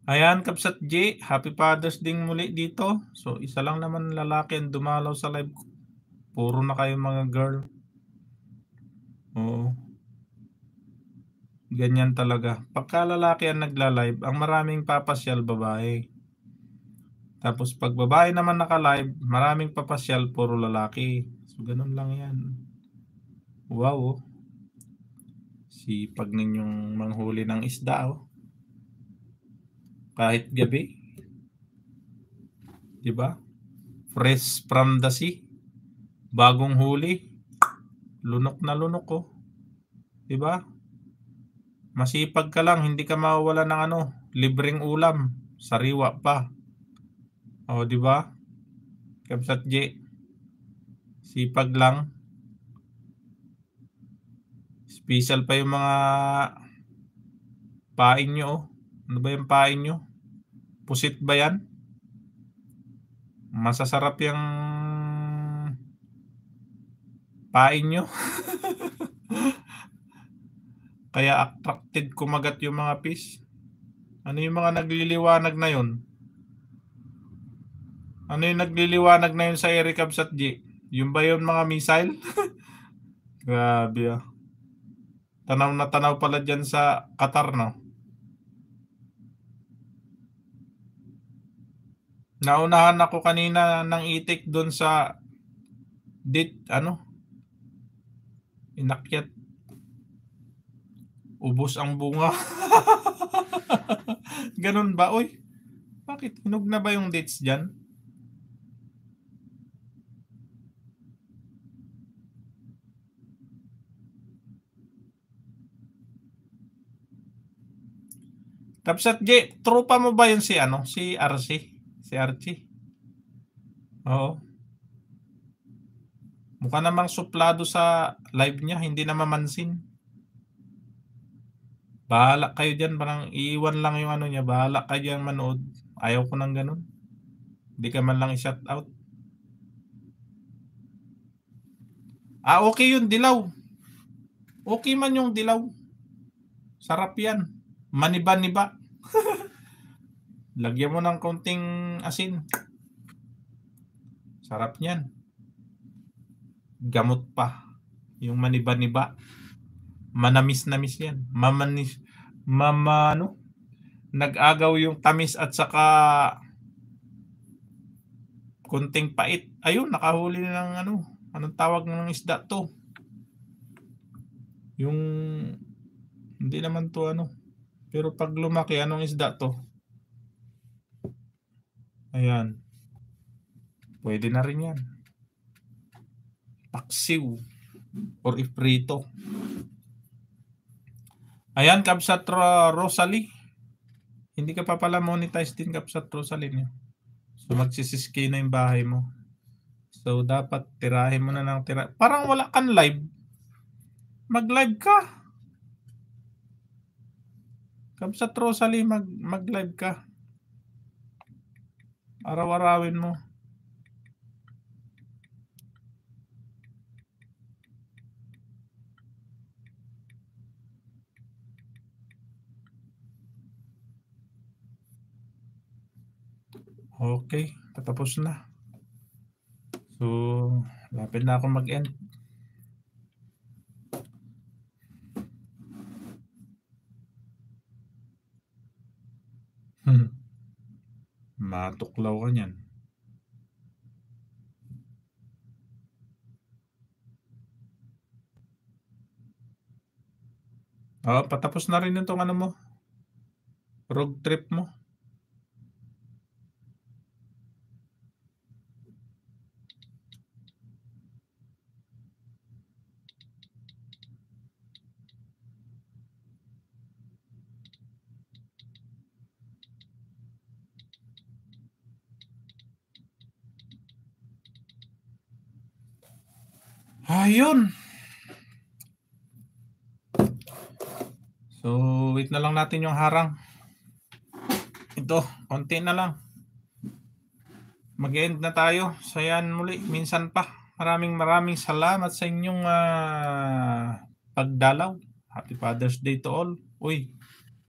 Ayan, Kapsat J, happy Father's Day muli dito. So, isa lang naman lalaki ang dumalaw sa live ko. Puro na kayo mga girl. Oo. Ganyan talaga. Pagka lalaki ang nagla-live, ang maraming papasyal babae. Tapos pag babae naman naka-live, maraming papasyal puro lalaki. So, ganun lang yan. Wow, oh. Sipag ninyong manghuli ng isda, oh. Kahit gabi. Diba? Fresh from the sea. Bagong huli. Lunok na lunok, oh. Diba? Masipag ka lang, hindi ka mawawala ng libreng ulam, sariwa pa. O, di ba? Kapsat J, sipag lang. Special pa yung mga pain nyo, oh. Ano ba yung pain nyo? Pusit ba yan? Masasarap yung pain nyo. Kaya attracted kumagat yung mga fish. Ano yung mga nagliliwanag na yun? Ano yung nagliliwanag na yun sa Eric Kapsat J? Yung ba yun mga missile? Grabe, ah. Tanaw na tanaw pala dyan sa Qatar, no? Naunahan ako kanina ng itik doon sa inakyat. Ubos ang bunga. Ganun ba? Uy, bakit? Hinog na ba yung dates dyan? Tapsat J, tropa mo ba yun si RC? Si Archie? Oo. Mukha namang suplado sa live niya, hindi na mamansin. Bahala kayo dyan, parang iiwan lang yung niya. Bahala kayo dyan manood. Ayaw ko ng ganun. Hindi ka man lang i-shout out. Okay yun, dilaw. Okay man yung dilaw. Sarap yan. Maniba-niba. Lagyan mo ng konting asin. Sarap niyan. Gamot pa. Yung maniba-niba. Manamis-namis yan. Nag-agaw yung tamis at saka konting pait. Ayun, nakahuli na ng anong tawag ng isda to? Yung, hindi naman to pero pag lumaki, anong isda to? Ayan. Pwede na rin yan. Paksiw. Or iprito. Ayan, Kapsat Rosalie. Hindi ka pa pala monetize din, Kapsat Rosalie niyo. So, magsisiskay na yung bahay mo. So, dapat tirahin mo na ng tira. Parang wala kang live. Mag-live ka. Kapsat Rosalie, mag-live ka. Araw-arawin mo. Okay, patapos na. So, lapit na ako mag-end. Matuklaw ka niyan. Patapos na rin itong mo. Road trip mo. Ayun. So, wait na lang natin yung harang. Ito, konti na lang. Mag-end na tayo. So, yan muli. Minsan pa. Maraming salamat sa inyong pagdalaw. Happy Father's Day to all. Uy,